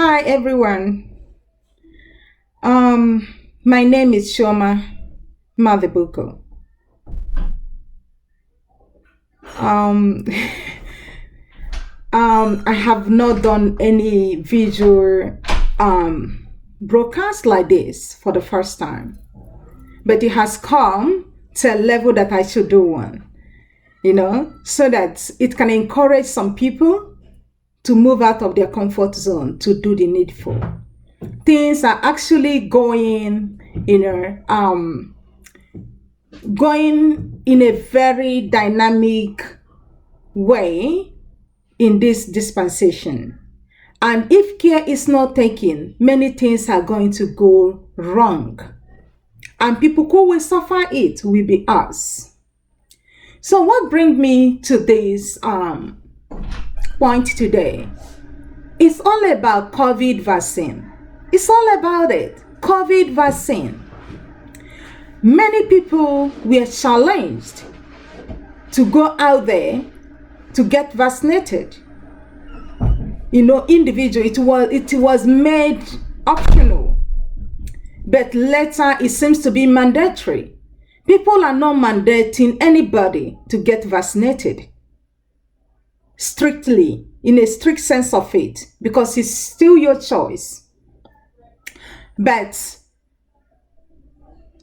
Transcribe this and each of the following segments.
Hi everyone. My name is Shoma Madibuko. I have not done any visual broadcast like this for the first time, but it has come to a level that I should do one, so that it can encourage some people to move out of their comfort zone to do the needful. Things are actually going in a very dynamic way in this dispensation. And if care is not taken, many things are going to go wrong. And people who will suffer it will be us. So what brings me to this point today? It's all about COVID vaccine. It's all about it. COVID vaccine. Many people were challenged to go out there to get vaccinated. Individual, it was made optional, but later it seems to be mandatory. People are not mandating anybody to get vaccinated strictly, in a strict sense of it, because it's still your choice. But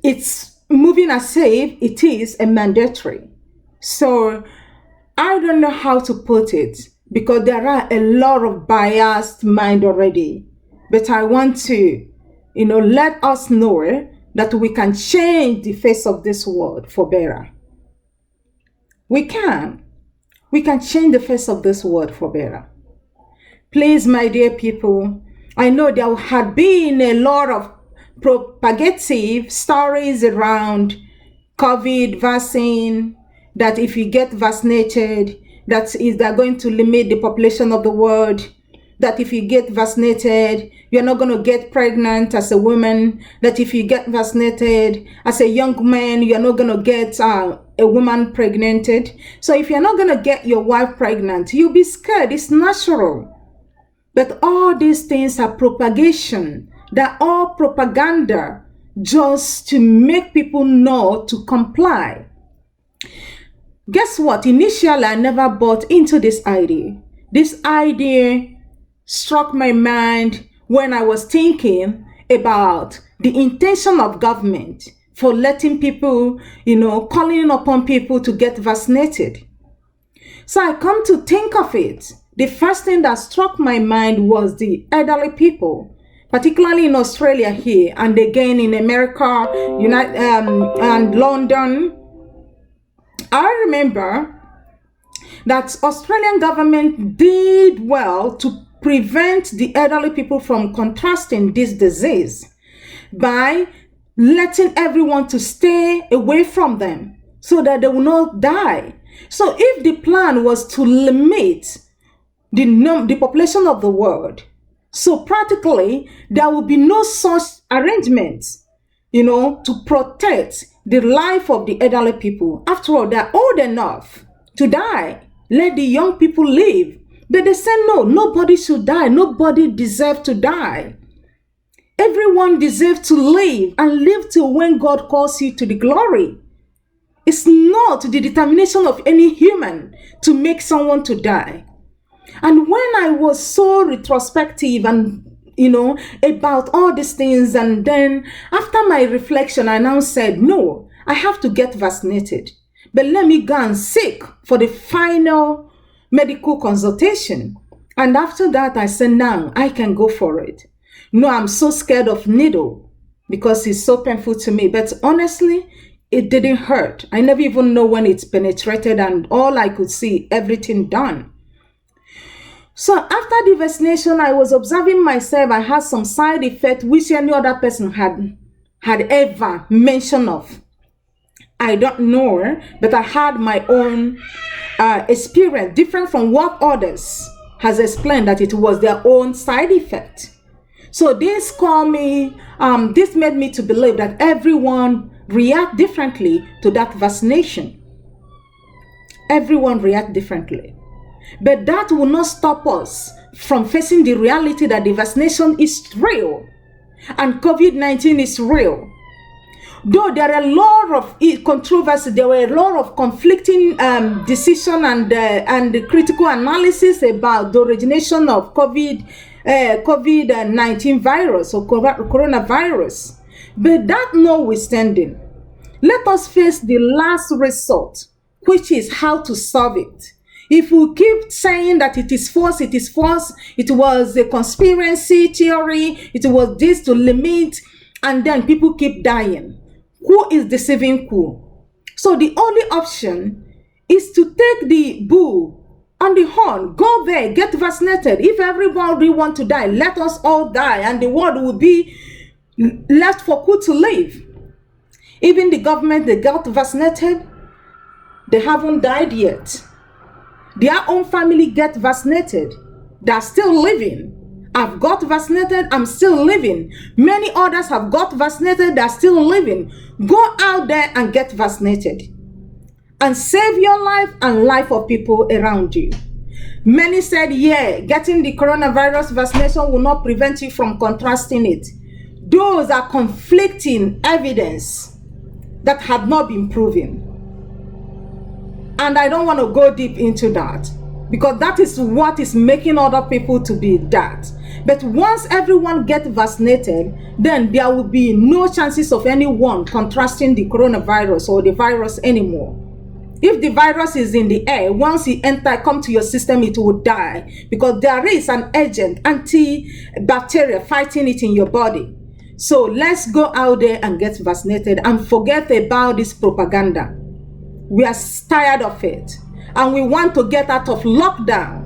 it's moving as if it is a mandatory. So I don't know how to put it, because there are a lot of biased mind already. But I want to, let us know that we can change the face of this world for better. We can change the face of this world for better. Please, my dear people, I know there had been a lot of propagative stories around COVID vaccine, that if you get vaccinated, they're going to limit the population of the world, that if you get vaccinated, you're not going to get pregnant as a woman, that if you get vaccinated as a young man, you're not going to get a woman pregnant. So if you're not going to get your wife pregnant, you'll be scared. It's natural. But all these things are propagation. They're all propaganda just to make people know to comply. Guess what? Initially, I never bought into this idea. This idea struck my mind when I was thinking about the intention of government for letting people, calling upon people to get vaccinated. So I come to think of it. The first thing that struck my mind was the elderly people, particularly in Australia here, and again in America, and London. I remember that Australian government did well to prevent the elderly people from contracting this disease by letting everyone to stay away from them so that they will not die. So if the plan was to limit the population of the world, so practically there will be no such arrangements, to protect the life of the elderly people. After all, they're old enough to die. Let the young people live. But they say no, nobody should die. Nobody deserves to die. Everyone deserves to live, and live till when God calls you to the glory. It's not the determination of any human to make someone to die. And when I was so retrospective and about all these things, and then after my reflection, I now said, no, I have to get vaccinated. But let me go and seek for the final medical consultation. And after that, I said, now I can go for it. No, I'm so scared of needle because it's so painful to me. But honestly, it didn't hurt. I never even know when it's penetrated, and all I could see, everything done. So after the vaccination, I was observing myself. I had some side effect which any other person had ever mentioned of. I don't know, but I had my own experience, different from what others has explained, that it was their own side effect. So this made me to believe that everyone react differently to that vaccination. Everyone react differently. But that will not stop us from facing the reality that the vaccination is real and COVID-19 is real. Though there are a lot of controversy, there were a lot of conflicting decision and critical analysis about the origination of COVID-19 virus or coronavirus. But that notwithstanding, let us face the last resort, which is how to solve it. If we keep saying that it is false, it was a conspiracy theory, it was this to limit, and then people keep dying, who is deceiving who? So the only option is to take the bull on the horn, go there, get vaccinated. If everybody want to die, let us all die, and the world will be left for who to live. Even the government, they got vaccinated, they haven't died yet. Their own family get vaccinated, they're still living. I've got vaccinated, I'm still living. Many others have got vaccinated, they're still living. Go out there and get vaccinated and save your life and life of people around you. Many said, yeah, getting the coronavirus vaccination will not prevent you from contrasting it. Those are conflicting evidence that have not been proven. And I don't want to go deep into that, because that is what is making other people to be that. But once everyone gets vaccinated, then there will be no chances of anyone contrasting the coronavirus or the virus anymore. If the virus is in the air, once it come to your system, it will die, because there is an agent, antibacterial, fighting it in your body. So let's go out there and get vaccinated and forget about this propaganda. We are tired of it, and we want to get out of lockdown.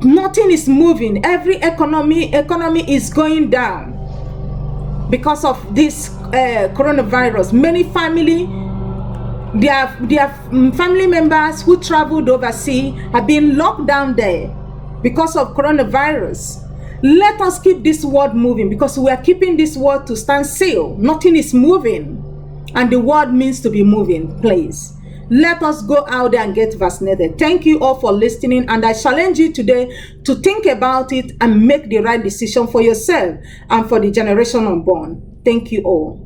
Nothing is moving. Every economy is going down because of this coronavirus. Many their family members who traveled overseas have been locked down there because of coronavirus. Let us keep this world moving, because we are keeping this world to stand still. Nothing is moving, and the world means to be moving. Please, let us go out there and get vaccinated. Thank you all for listening, and I challenge you today to think about it and make the right decision for yourself and for the generation unborn. Thank you all.